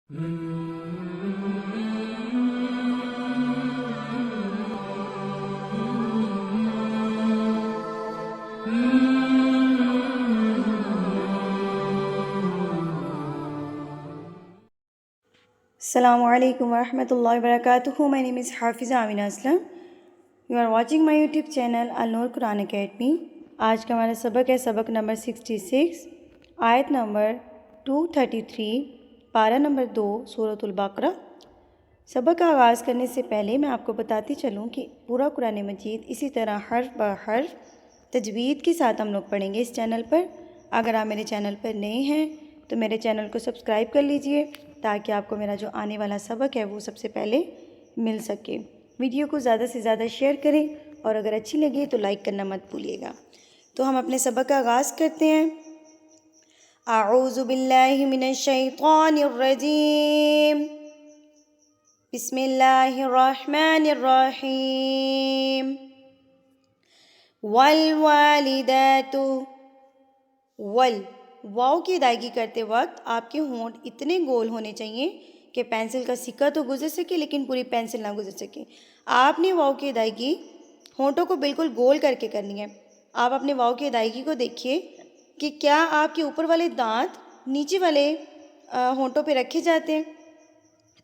السلام علیکم ورحمۃ اللہ وبرکاتہ. My name is Hafiza Amina Aslam. You are watching my YouTube channel النور قرآن اکیڈمی. آج کا ہمارا سبق ہے سبق نمبر 66، آیت نمبر 233، پارہ نمبر 2، سورۃ البقرہ. سبق کا آغاز کرنے سے پہلے میں آپ کو بتاتی چلوں کہ پورا قرآن مجید اسی طرح حرف بہ حرف تجوید کے ساتھ ہم لوگ پڑھیں گے اس چینل پر. اگر آپ میرے چینل پر نئے ہیں تو میرے چینل کو سبسکرائب کر لیجئے تاکہ آپ کو میرا جو آنے والا سبق ہے وہ سب سے پہلے مل سکے. ویڈیو کو زیادہ سے زیادہ شیئر کریں اور اگر اچھی لگے تو لائک کرنا مت بھولیے گا. تو ہم اپنے سبق کا آغاز کرتے ہیں. اعوذ باللہ من الشیطان الرجیم، بسم اللہ الرحمن الرحیم. والوالدات، واو کی ادائیگی کرتے وقت آپ کے ہونٹ اتنے گول ہونے چاہیے کہ پینسل کا سکہ تو گزر سکے لیکن پوری پینسل نہ گزر سکے. آپ نے واو کی ادائیگی ہونٹوں کو بالکل گول کر کے کرنی ہے. آپ اپنے واو کی ادائیگی کو دیکھیے کہ کیا آپ کے اوپر والے دانت نیچے والے ہونٹوں پہ رکھے جاتے ہیں.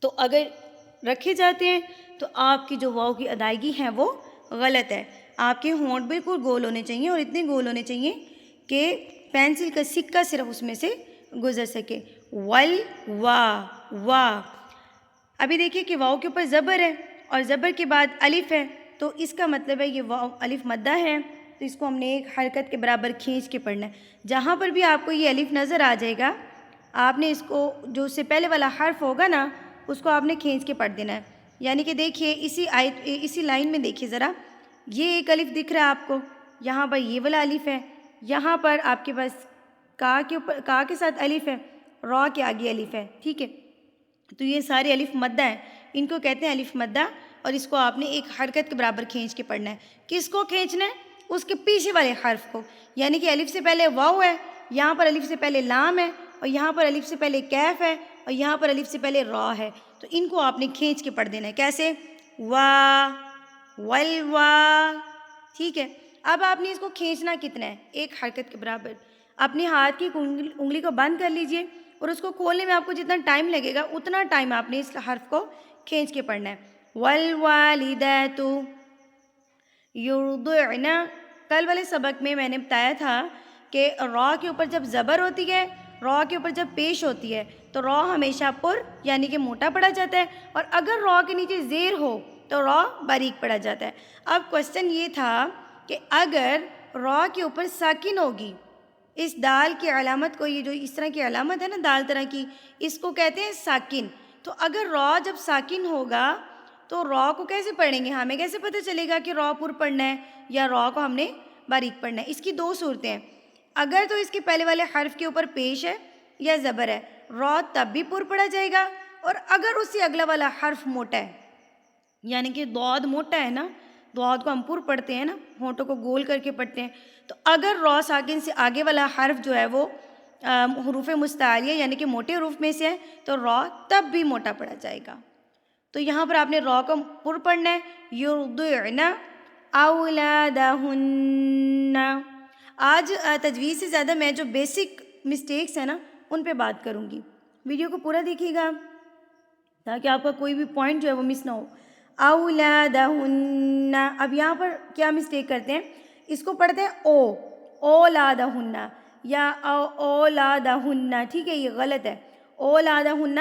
تو اگر رکھے جاتے ہیں تو آپ کی جو واو کی ادائیگی ہے وہ غلط ہے. آپ کے ہونٹ بالکل گول ہونے چاہیے اور اتنے گول ہونے چاہیے کہ پینسل کا سکہ صرف اس میں سے گزر سکے. وا. ابھی دیکھیے کہ واو کے اوپر زبر ہے اور زبر کے بعد الف ہے، تو اس کا مطلب ہے یہ واو الف مدہ ہے، تو اس کو ہم نے ایک حرکت کے برابر کھینچ کے پڑھنا ہے. جہاں پر بھی آپ کو یہ الف نظر آ جائے گا آپ نے اس کو جو اس سے پہلے والا حرف ہوگا نا اس کو آپ نے کھینچ کے پڑھ دینا ہے. یعنی کہ دیکھیے اسی لائن میں دیکھیے ذرا، یہ ایک الف دکھ رہا ہے آپ کو، یہاں پر یہ والا الف ہے، یہاں پر آپ کے پاس کا کے ساتھ الف ہے، را کے آگے الف ہے. ٹھیک ہے، تو یہ سارے الف مدہ ہیں، ان کو کہتے ہیں الف مدہ، اور اس کو آپ نے ایک حرکت کے برابر کھینچ کے پڑھنا ہے. کس کو کھینچنا ہے؟ اس کے پیچھے والے حرف کو. یعنی کہ الف سے پہلے واو ہے، یہاں پر الف سے پہلے لام ہے، اور یہاں پر الف سے پہلے کیف ہے، اور یہاں پر الف سے پہلے را ہے. تو ان کو آپ نے کھینچ کے پڑھ دینا ہے. کیسے؟ والوا. ٹھیک ہے، اب آپ نے اس کو کھینچنا کتنا ہے؟ ایک حرکت کے برابر. اپنے ہاتھ کی انگلی کو بند کر لیجئے اور اس کو کھولنے میں آپ کو جتنا ٹائم لگے گا اتنا ٹائم آپ نے اس حرف کو کھینچ کے پڑھنا ہے. والوالدات یرضعن. کل والے سبق میں نے بتایا تھا کہ را کے اوپر جب زبر ہوتی ہے، را کے اوپر جب پیش ہوتی ہے تو را ہمیشہ پر یعنی کہ موٹا پڑا جاتا ہے، اور اگر را کے نیچے زیر ہو تو را باریک پڑا جاتا ہے. اب کوشچن یہ تھا کہ اگر را کے اوپر ساکن ہوگی، اس دال کی علامت کو، یہ جو اس طرح کی علامت ہے نا دال طرح کی، اس کو کہتے ہیں ساکن. تو اگر را جب ساکن ہوگا تو را کو کیسے پڑھیں گے؟ ہمیں کیسے پتہ چلے گا کہ را پر پڑھنا ہے یا را کو ہم نے باریک پڑھنا ہے؟ اس کی دو صورتیں ہیں. اگر تو اس کے پہلے والے حرف کے اوپر پیش ہے یا زبر ہے، را تب بھی پر پڑھا جائے گا. اور اگر اس سے اگلا والا حرف موٹا ہے، یعنی کہ ضاد موٹا ہے نا، ضاد کو ہم پر پڑھتے ہیں نا، ہونٹوں کو گول کر کے پڑھتے ہیں، تو اگر را ساکن سے آگے والا حرف جو ہے وہ حروف مستعلیہ یعنی کہ موٹے حروف میں سے ہے تو را تب بھی موٹا پڑھا جائے گا. تو یہاں پر آپ نے را کو پر پڑھنا ہے. یرضعن اولادہن. آج تجوید سے زیادہ میں جو بیسک مسٹیکس ہیں نا ان پہ بات کروں گی. ویڈیو کو پورا دیکھیے گا تاکہ آپ کا کوئی بھی پوائنٹ جو ہے وہ مس نہ ہو. اولادہن. اب یہاں پر کیا مسٹیک کرتے ہیں؟ اس کو پڑھتے ہیں اولادہن یا اولادہن. ٹھیک ہے، یہ غلط ہے. اولادہن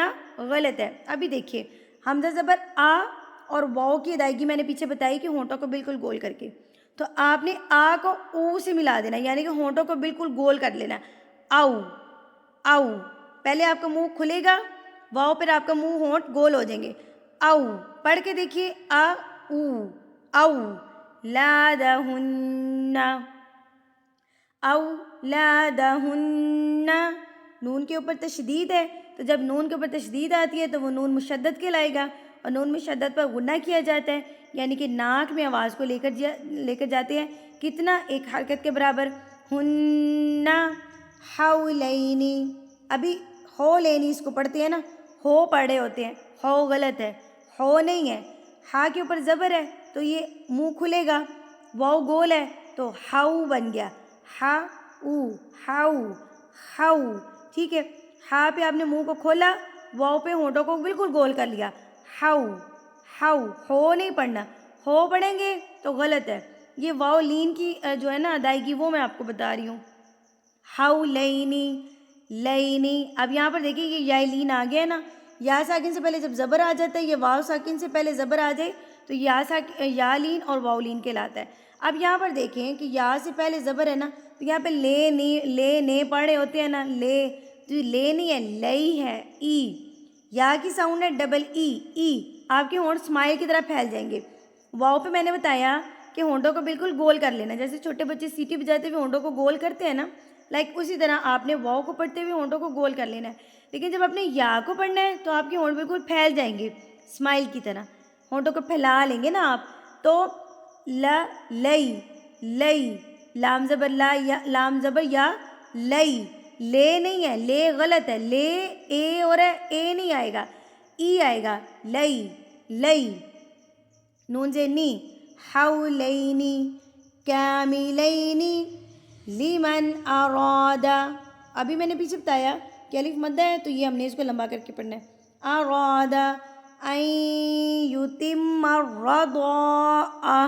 غلط ہے. ابھی دیکھیے حمزہ زبر آ اور واو کی ادائیگی میں نے پیچھے بتائی کہ ہونٹوں کو بالکل گول کر کے، تو آپ نے آ کو او سے ملا دینا، یعنی کہ ہونٹوں کو بالکل گول کر لینا. او. پہلے آپ کا منہ کھلے گا، واو پھر آپ کا منہ ہونٹ گول ہو جائیں گے. او. پڑھ کے دیکھیے او لادہن. اولادہن. نون کے اوپر تشدید ہے، تو جب نون کے اوپر تشدید آتی ہے تو وہ نون مشدد کہلائے گا، اور نون مشدد پر غنہ کیا جاتا ہے، یعنی کہ ناک میں آواز کو لے کر جاتے ہیں. کتنا؟ ایک حرکت کے برابر. ہن حولینی. ابھی حولینی اس کو پڑھتے ہیں نا، ہو پڑھ رہے ہوتے ہیں، ہو غلط ہے، ہو نہیں ہے. ہا کے اوپر زبر ہے تو یہ منہ کھلے گا. واؤ گول ہے تو ہاؤ بن گیا، ہا او ہاؤ ہاؤ. ٹھیک ہے، ہا پہ آپ نے منہ کو کھولا، واؤ پہ ہونٹوں کو بالکل گول کر لیا، ہاؤ ہاؤ. ہو نہیں پڑھنا، ہو پڑھیں گے تو غلط ہے. یہ واؤ لین کی جو ہے نا ادائیگی وہ میں آپ کو بتا رہی ہوں. ہاؤ لینی لینی. اب یہاں پر دیکھیں یہ یا لین آ گیا ہے نا، یا ساکن سے پہلے جب زبر آ جاتا ہے، یہ واؤ ساکن سے پہلے زبر آ جائے تو یا لین اور واؤ لین کہلاتا ہے. اب یہاں پر دیکھیں کہ یا سے پہلے زبر ہے نا، تو یہاں پہ لے نے پڑھ رہے ہوتے ہیں نا، لے تو لے نہیں ہے، لئی ہے، ای. یا کی ساؤنڈ ہے ڈبل ای، ای. آپ کے ہونٹ اسمائل کی طرح پھیل جائیں گے. واؤ پہ میں نے بتایا کہ ہونٹوں کو بالکل گول کر لینا، جیسے چھوٹے بچے سیٹی بجاتے ہوئے ہونٹوں کو گول کرتے ہیں نا، لائک اسی طرح آپ نے واؤ کو پڑھتے ہوئے ہونٹوں کو گول کر لینا ہے. لیکن جب آپ نے یا کو پڑھنا ہے تو آپ کے ہونٹ بالکل پھیل جائیں گے اسمائل کی طرح، ہونٹوں کو پھیلا لیں گے نا آپ. تو لئی لئی، لام زبر لا، یا لام زبر یا، لئی. لے نہیں ہے، لے غلط ہے، لے اے اور اے نہیں آئے گا، ای آئے گا، لئی لئی. نون سے نی، حولینی کاملینی لمن ارادا. ابھی میں نے پیچھے بتایا کہ الف مدہ ہے تو یہ ہم نے اس کو لمبا کر کے پڑھنا ہے. ارادا ان یتم الرضاعہ.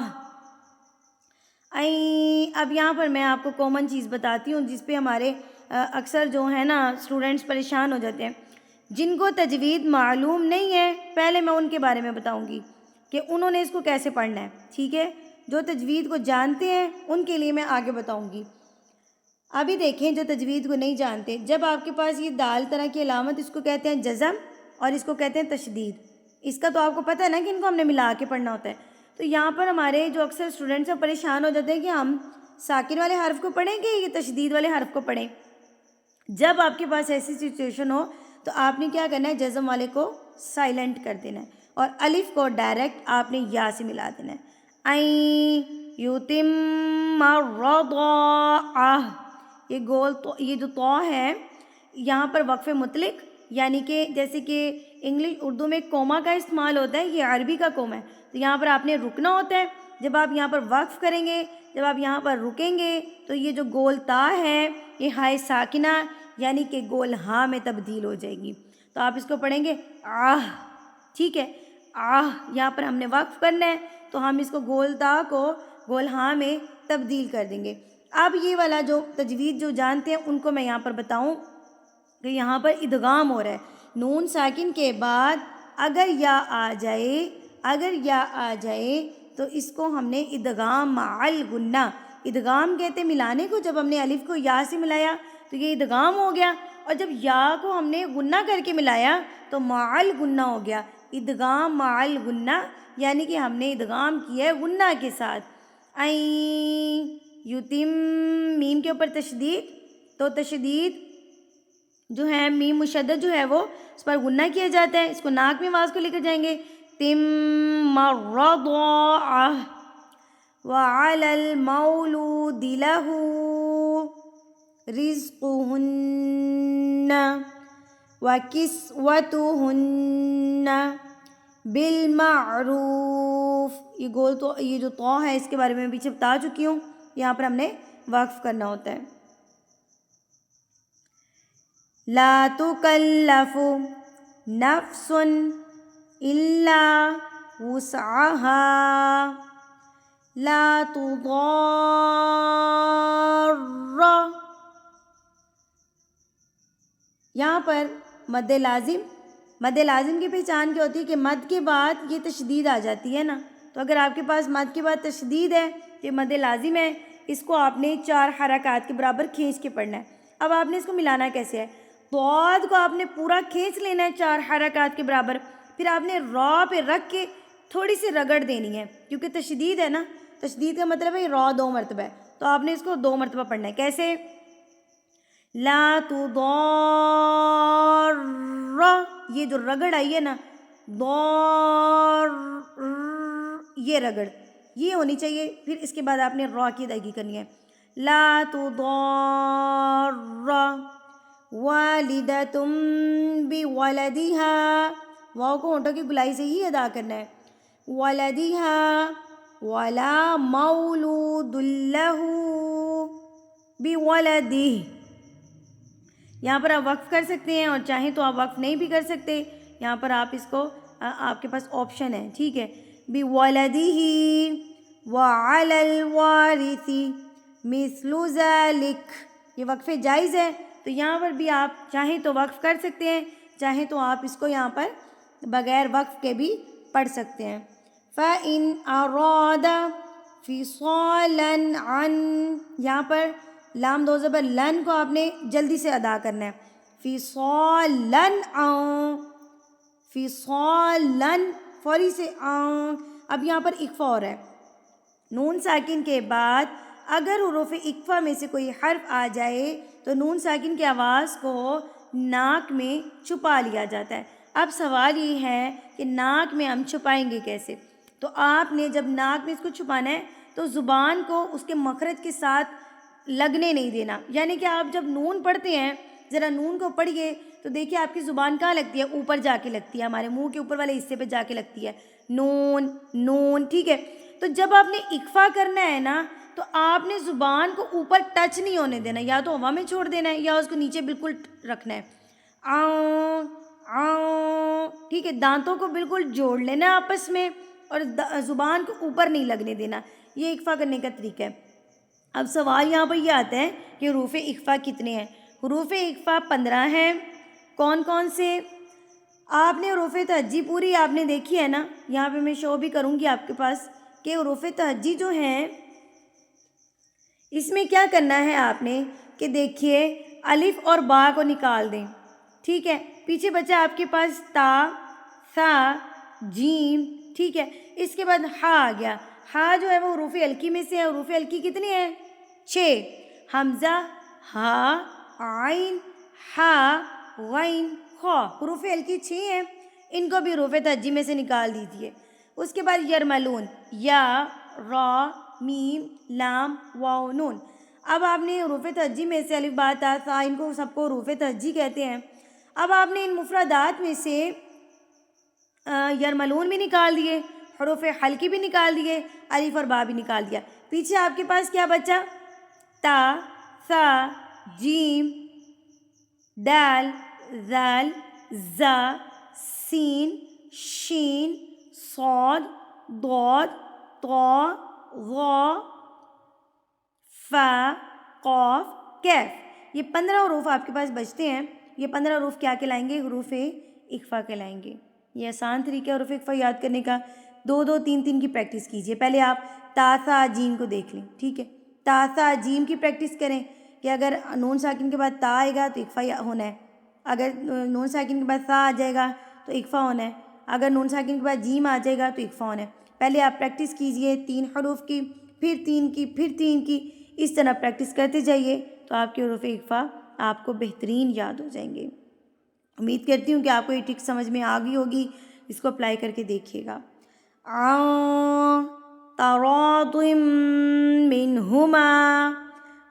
اب یہاں پر میں آپ کو کامن چیز بتاتی ہوں جس پہ ہمارے اکثر جو ہے نا اسٹوڈنٹس پریشان ہو جاتے ہیں. جن کو تجوید معلوم نہیں ہے پہلے میں ان کے بارے میں بتاؤں گی کہ انہوں نے اس کو کیسے پڑھنا ہے. ٹھیک ہے، جو تجوید کو جانتے ہیں ان کے لیے میں آگے بتاؤں گی. ابھی دیکھیں جو تجوید کو نہیں جانتے، جب آپ کے پاس یہ دال طرح کی علامت، اس کو کہتے ہیں جزم اور اس کو کہتے ہیں تشدید. اس کا تو آپ کو پتہ ہے نا کہ ان کو ہم نے ملا کے پڑھنا ہوتا ہے. تو یہاں پر ہمارے جو اکثر اسٹوڈنٹس ہیں پریشان ہو جاتے ہیں کہ ہم ساکن والے حرف کو پڑھیں گے یا تشدید والے حرف کو پڑھیں. جب آپ کے پاس ایسی سچویشن ہو تو آپ نے کیا کرنا ہے، جزم والے کو سائلنٹ کر دینا ہے اور الف کو ڈائریکٹ آپ نے یا سے ملا دینا ہے. این یتم الرضاعہ. یہ گول تو، یہ جو تو ہے یہاں پر وقف مطلق، یعنی کہ جیسے کہ انگلش اردو میں کوما کا استعمال ہوتا ہے، یہ عربی کا کوما ہے. تو یہاں پر آپ نے رکنا ہوتا ہے. جب آپ یہاں پر وقف کریں گے، جب آپ یہاں پر رکیں گے تو یہ جو گول تا ہے یہ ہائے ساکنہ یعنی کہ گول ہاں میں تبدیل ہو جائے گی. تو آپ اس کو پڑھیں گے آہ. ٹھیک ہے، آہ. یہاں پر ہم نے وقف کرنا ہے تو ہم اس کو گول تا کو گول ہاں میں تبدیل کر دیں گے. اب یہ والا جو تجوید جو جانتے ہیں ان کو میں یہاں پر بتاؤں کہ یہاں پر ادغام ہو رہا ہے. نون ساکن کے بعد اگر یا آ جائے، اگر یا آ جائے تو اس کو ہم نے ادغام مع الغنہ. ادغام کہتے ہیں ملانے کو. جب ہم نے الف کو یا سے ملایا تو یہ ادغام ہو گیا، اور جب یا کو ہم نے غنہ کر کے ملایا تو مع الغنہ ہو گیا. ادغام مع الغنہ یعنی کہ ہم نے ادغام کیا ہے غنہ کے ساتھ. این یتم، میم کے اوپر تشدید، تو تشدید جو ہے میم مشدد جو ہے وہ اس پر غنہ کیا جاتا ہے. اس کو ناک میں آواز کو لے کر جائیں گے. تم الرضاعہ وعلی المولود لہ رزقہن وکسوتہن بالمعروف. یہ گول تو، یہ جو تو ہے اس کے بارے میں پیچھے بتا چکی ہوں. یہاں پر ہم نے وقف کرنا ہوتا ہے. لا تکلف نفس الا وسعها لا تضار. یہاں پر مد لازم، مد لازم کی پہچان کیا ہوتی ہے کہ مد کے بعد یہ تشدید آ جاتی ہے نا. تو اگر آپ کے پاس مد کے بعد تشدید ہے تو یہ مد لازم ہے. اس کو آپ نے 4 حرکات کے برابر کھینچ کے پڑھنا ہے. اب آپ نے اس کو ملانا کیسے ہے؟ ضاد کو آپ نے پورا کھینچ لینا ہے 4 حرکات کے برابر، پھر آپ نے را پہ رکھ کے تھوڑی سی رگڑ دینی ہے کیونکہ تشدید ہے نا. تشدید کا مطلب ہے را 2 مرتبہ ہے، تو آپ نے اس کو 2 مرتبہ پڑھنا ہے. کیسے؟ لا تضار. یہ جو رگڑ آئی ہے نا، ضار، یہ رگڑ یہ ہونی چاہیے. پھر اس کے بعد آپ نے را کی ادائیگی کرنی ہے. لا تضار والدتم بولدہا، واو کو ہونٹوں کی گلائی سے ہی ادا کرنا ہے، ولدہا، ولا مولود لہ بولدہ، یہاں پر آپ وقف کر سکتے ہیں اور چاہیں تو آپ وقف نہیں بھی کر سکتے، یہاں پر آپ اس کو آپ کے پاس آپشن ہے، ٹھیک ہے، بولدہ وعلی الوارث مثل ذلک، یہ وقفے جائز ہے، تو یہاں پر بھی آپ چاہیں تو وقف کر سکتے ہیں، چاہیں تو آپ اس کو یہاں پر بغیر وقف کے بھی پڑھ سکتے ہیں۔ فَإِنْ أَرَادَ فِصَالًا عَنْ، یہاں پر لام دو زبر لن کو آپ نے جلدی سے ادا کرنا ہے، فِصَالًا عَنْ، فِصَالًا فوری سے عَنْ، اب یہاں پر اکفا ہو رہا ہے، نون ساکن کے بعد اگر حروف اکفا میں سے کوئی حرف آ جائے تو نون ساکن کی آواز کو ناک میں چھپا لیا جاتا ہے۔ اب سوال یہ ہے کہ ناک میں ہم چھپائیں گے کیسے؟ تو آپ نے جب ناک میں اس کو چھپانا ہے تو زبان کو اس کے مخرج کے ساتھ لگنے نہیں دینا، یعنی کہ آپ جب نون پڑھتے ہیں، ذرا نون کو پڑھیے تو دیکھیے آپ کی زبان کہاں لگتی ہے، اوپر جا کے لگتی ہے، ہمارے منہ کے اوپر والے حصے پہ جا کے لگتی ہے، نون نون، ٹھیک ہے۔ تو جب آپ نے اکفا کرنا ہے نا تو آپ نے زبان کو اوپر ٹچ نہیں ہونے دینا، یا تو ہوا میں چھوڑ دینا ہے یا اس کو نیچے بالکل رکھنا ہے، آؤں آؤں، ٹھیک ہے، دانتوں کو بالکل جوڑ لینا ہے آپس میں اور زبان کو اوپر نہیں لگنے دینا، یہ اکفا کرنے کا طریقہ ہے۔ اب سوال یہاں پر یہ آتا ہے کہ حروف اکفا کتنے ہیں؟ حروف اکفا 15 ہیں، کون کون سے؟ آپ نے حروف تہجی پوری آپ نے دیکھی ہے نا، یہاں پہ میں شو بھی کروں گی آپ کے پاس کہ حروف تہجی جو ہیں اس میں کیا کرنا ہے آپ نے کہ دیکھیے الف اور با کو نکال دیں، ٹھیک ہے، پیچھے بچا آپ کے پاس تا، ثا، جیم، ٹھیک ہے، اس کے بعد ہا آ گیا، ہا جو ہے وہ حروف ہلکی میں سے ہے، حروف ہلکی کتنی ہیں؟ 6، حمزہ، ہا، عین، ہا، غین، خا، حروف ہلکی 6 ہیں، ان کو بھی حروف تہجی میں سے نکال دیجئے۔ اس کے بعد یرملون، یا، را، میم، لام، واو، نون۔ اب آپ نے حروف تہجی میں سے الف با تا ثا، ان کو سب کو حروف تہجی کہتے ہیں۔ اب آپ نے ان مفردات میں سے یرملون بھی نکال دیے، حروف حلقی بھی نکال دیے، الف اور با بھی نکال دیا، پیچھے آپ کے پاس کیا بچا؟ تا، ثا، جیم، دال، ذال، زا، سین، شین، صاد، ضاد، طا، ظا، فا، قاف، کیف، یہ 15 حروف آپ کے پاس بچتے ہیں، یہ 15 حروف کیا کہلائیں گے؟ حروف اکفا کہلائیں گے۔ یہ آسان طریقہ ہے حروف اکفا یاد کرنے کا، 2 2 3 3 کی پریکٹس کیجئے، پہلے آپ تا ثا جیم کو دیکھ لیں، ٹھیک ہے، تا ثا جیم کی پریکٹس کریں کہ اگر نون ساکن کے بعد تا آئے گا تو اکفا ہونا ہے، اگر نون ساکن کے بعد ثا آ جائے گا تو اکفا ہونا ہے، اگر نون ساکن کے بعد جیم آ جائے گا تو اکفا ہونا ہے۔ پہلے آپ پریکٹس کیجئے 3 حروف کی، پھر 3 کی، پھر 3 کی، اس طرح پریکٹس کرتے جائیے تو آپ کے حروف اکفا آپ کو بہترین یاد ہو جائیں گے۔ امید کرتی ہوں کہ آپ کو یہ ٹرک سمجھ میں آ گئی ہوگی، اس کو اپلائی کر کے دیکھیے گا۔ تراض منہما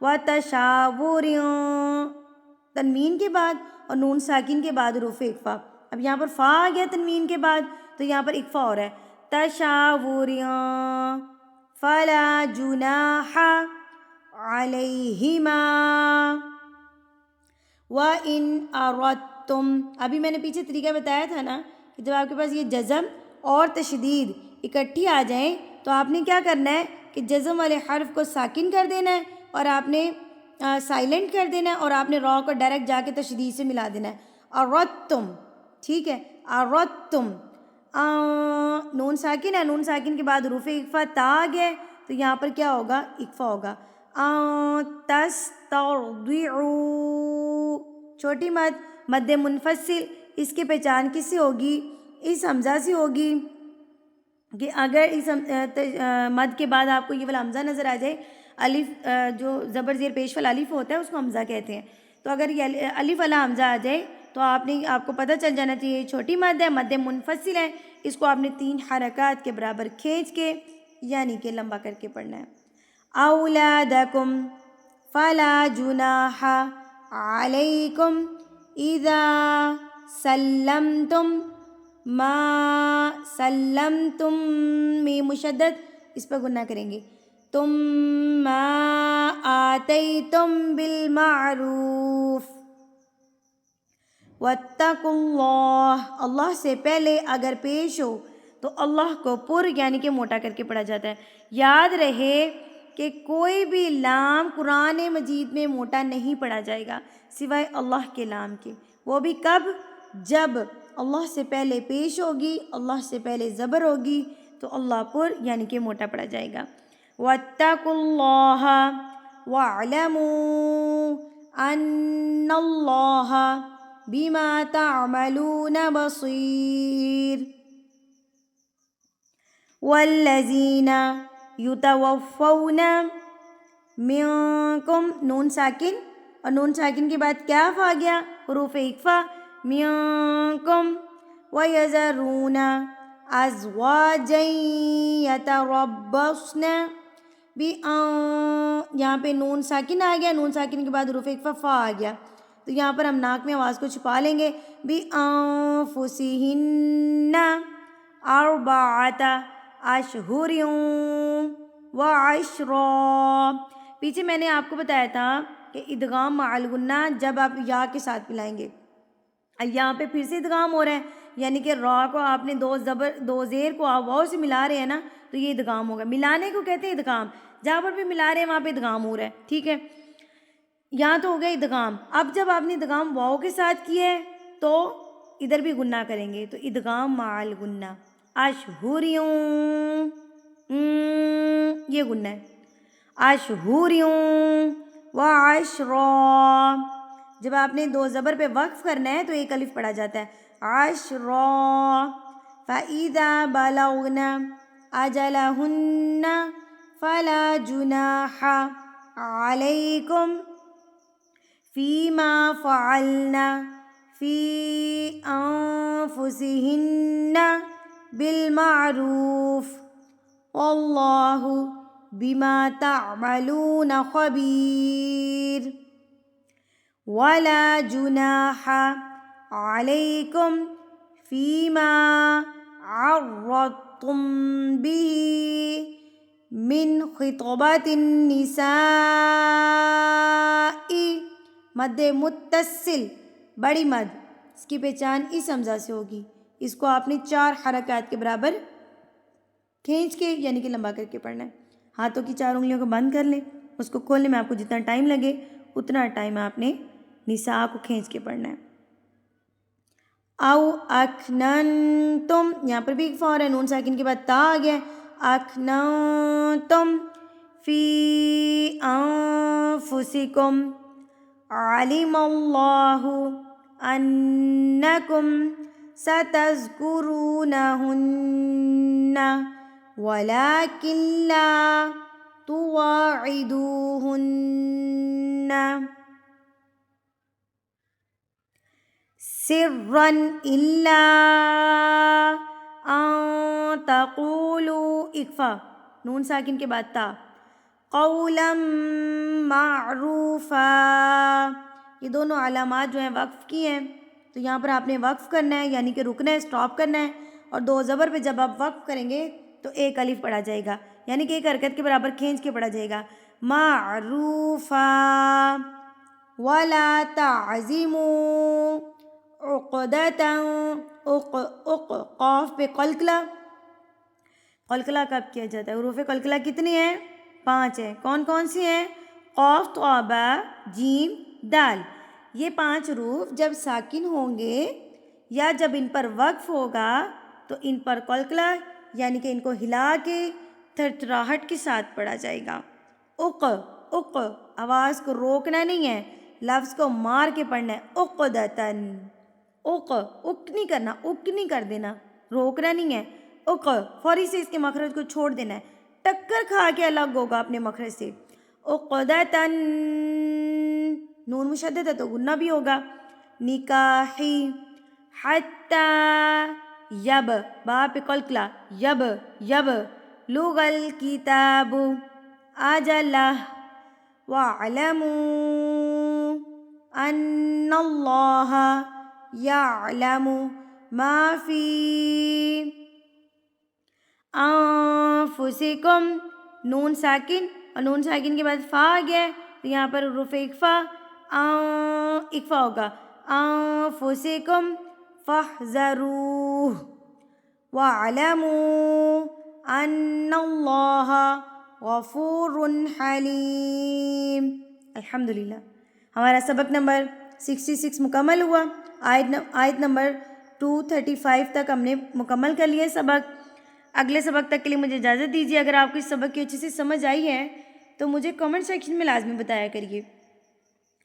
وتشاور، تنوین کے بعد اور نون ساکن کے بعد حروف اکفا۔ اب یہاں پر فا آ گیا تنوین کے بعد تو یہاں پر اکفا ہو رہا ہے، تشاور فلا جناح علیہما وَإِنْ أَرَدْتُمْ، ابھی میں نے پیچھے طریقہ بتایا تھا نا کہ جب آپ کے پاس یہ جزم اور تشدید اکٹھی آ جائیں تو آپ نے کیا کرنا ہے کہ جزم والے حرف کو ساکن کر دینا ہے اور آپ نے سائلنٹ کر دینا ہے اور آپ نے را کو ڈائریکٹ جا کے تشدید سے ملا دینا ہے، اردتم، ٹھیک ہے، اردتم، نون ساکن ہے، نون ساکن کے بعد حروف اکفا تا آ گیا تو یہاں پر کیا ہوگا؟ اکفا ہوگا۔ تسترضعوا، چھوٹی مد، مد منفصل، اس کی پہچان کس سے ہوگی؟ اس حمزہ سے ہوگی کہ اگر اس مد کے بعد آپ کو یہ والا حمزہ نظر آ جائے، الف جو زبر زیر پیش والا الف ہوتا ہے اس کو حمزہ کہتے ہیں، تو اگر یہ الف والا حمزہ آ جائے تو آپ کو پتہ چل جانا چاہیے چھوٹی مد ہے، مد منفصل ہے، اس کو آپ نے 3 حرکات کے برابر کھینچ کے یعنی کہ لمبا کر کے پڑھنا ہے۔ اولادکم فلا جناح علیکم اذا سلمتم ما سلمتم میں مشدد اس پر گنہ کریں گے تم ما آتیتم بالمعروف واتقوا اللہ اللہ سے پہلے اگر پیش ہو تو اللہ کو پر یعنی کہ موٹا کر کے پڑھا جاتا ہے. یاد رہے کہ کوئی بھی لام قرآن مجید میں موٹا نہیں پڑھا جائے گا سوائے اللہ کے لام کے. وہ بھی کب؟ جب اللہ سے پہلے پیش ہوگی, اللہ سے پہلے زبر ہوگی تو اللہ پر یعنی کہ موٹا پڑھا جائے گا. واتقوا اللہ واعلموا ان اللہ بما تعملون بصیر. والذین یتوفون منکم نون ساکن اور نون ساکن کے بعد کیا آ گیا حروف اقفا منکم ویذرون ازواجا یتربصن یہاں پہ نون ساکن آ گیا, نون ساکن کے بعد حروف اقفا فا آ گیا تو یہاں پر ہم ناک میں آواز کو چھپا لیں گے. بِأَنفُسِهِنَّ أَرْبَعَةَ أَشْهُرٍ وَعَشْرًا. پیچھے میں نے آپ کو بتایا تھا کہ ادغام مع الغنہ جب آپ یا کے ساتھ ملائیں گے. یہاں پہ پھر سے ادغام ہو رہا ہے یعنی کہ را کو آپ نے دو زیر کو آپ واؤ سے ملا رہے ہیں نا تو یہ ادغام ہوگا. ملانے کو کہتے ہیں ادغام, جہاں پر بھی ملا رہے ہیں وہاں پہ ادغام ہو رہا ہے. ٹھیک ہے, یہاں تو ہو گیا ادغام. اب جب آپ نے ادغام واؤ کے ساتھ کیا ہے تو ادھر بھی گنہ کریں گے تو ادغام مع الغنہ اشہریوں یہ گنہ ہے. اشہریوں وعشرا جب آپ نے دو زبر پہ وقف کرنا ہے تو ایک الف پڑھا جاتا ہے عشرا. فَإِذَا بَلَغْنَ أَجَلَهُنَّ فَلَا جُنَاحَ عَلَيْكُمْ فِيمَا فَعَلْنَ فِي أَنفُسِهِنَّ بِالْمَعْرُوفِ وَاللَّهُ بِمَا تَعْمَلُونَ خَبِيرٌ. وَلَا جُنَاحَ عَلَيْكُمْ فِيمَا عَرَّضْتُمْ بِهِ مِنْ خِطْبَةِ النِّسَاءِ مد متصل بڑی مد اس کی پہچان اس حمزہ سے ہوگی. اس کو آپ نے 4 حرکات کے برابر کھینچ کے یعنی کہ لمبا کر کے پڑھنا ہے. ہاتھوں کی 4 انگلیوں کو بند کر لیں, اس کو کھولنے میں آپ کو جتنا ٹائم لگے اتنا ٹائم آپ نے نساء کو کھینچ کے پڑھنا ہے. او اکننتم یہاں پر بھی ایک فور ہے, نون ساکن کے بعد تا آ گیا ہے. اکننتم فی انفسکم علم اللہ انکم ستذکرونہن ولکن لا تواعدوہن سرا الا ان تقولوا اکفا نون ساکن کے بعد تا قولا معروفا. یہ دونوں علامات جو ہیں وقف کی ہیں تو یہاں پر آپ نے وقف کرنا ہے یعنی کہ رکنا ہے, اسٹاپ کرنا ہے, اور 2 زبر پہ جب آپ وقف کریں گے تو ایک الف پڑھا جائے گا یعنی کہ ایک حرکت کے برابر کھینچ کے پڑھا جائے گا. معروفا ولا تعزموا عقدتا قاف پہ قلقلہ. قلقلہ کب کیا جاتا ہے؟ حروف قلقلہ کتنے ہیں؟ 5 ہیں. کون کون سی ہیں؟ قاف طا با جیم دال. یہ 5 حروف جب ساکن ہوں گے یا جب ان پر وقف ہوگا تو ان پر قلقلہ یعنی کہ ان کو ہلا کے تھرتھراہٹ کے ساتھ پڑھا جائے گا. اق اق آواز کو روکنا نہیں ہے, لفظ کو مار کے پڑھنا ہے. عقدتن اق اک نہیں کرنا, اک نہیں کر دینا, روکنا نہیں ہے. اق فوری سے اس کے مخرج کو چھوڑ دینا ہے, ٹکر کھا کے الگ ہوگا اپنے مخرج سے. عقدتن نون مشدد ہے تو غنہ بھی ہوگا. نکاحی حتی یب با پہ قلقلہ یب یب لغ الکتاب اجلہ وعلموا ان اللہ یعلم ما فی انفسکم، نون ساکن اور نون ساکن کے بعد فا آ گیا ہے تو یہاں پر حروف اکفا اکفا ہوگا، انفسکم فاحذروہ وَاعْلَمُوا أَنَّ اللَّهَ غَفُورٌ حَلِيمٌ۔ الحمدللہ ہمارا سبق نمبر 66 مکمل ہوا۔ آیت نمبر 235 تک ہم نے مکمل کر لیا سبق۔ اگلے سبق تک کے لیے مجھے اجازت دیجیے۔ اگر آپ کو اس سبق کی اچھے سے سمجھ آئی ہے تو مجھے کمنٹ سیکشن میں لازمی بتایا کریے،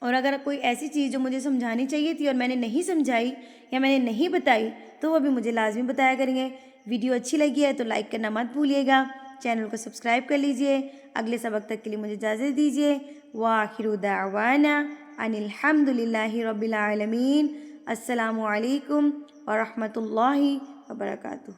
اور اگر کوئی ایسی چیز جو مجھے سمجھانی چاہیے تھی اور میں نے نہیں سمجھائی یا میں نے نہیں بتائی تو وہ بھی مجھے لازمی بتایا کریں گے۔ ویڈیو اچھی لگی ہے تو لائک کرنا مت بھولیے گا، چینل کو سبسکرائب کر لیجئے۔ اگلے سبق تک کے لیے مجھے اجازت دیجیے۔ وآخر دعوانا ان الحمد للہ رب العالمین۔ السلام علیکم ورحمۃ اللہ وبرکاتہ۔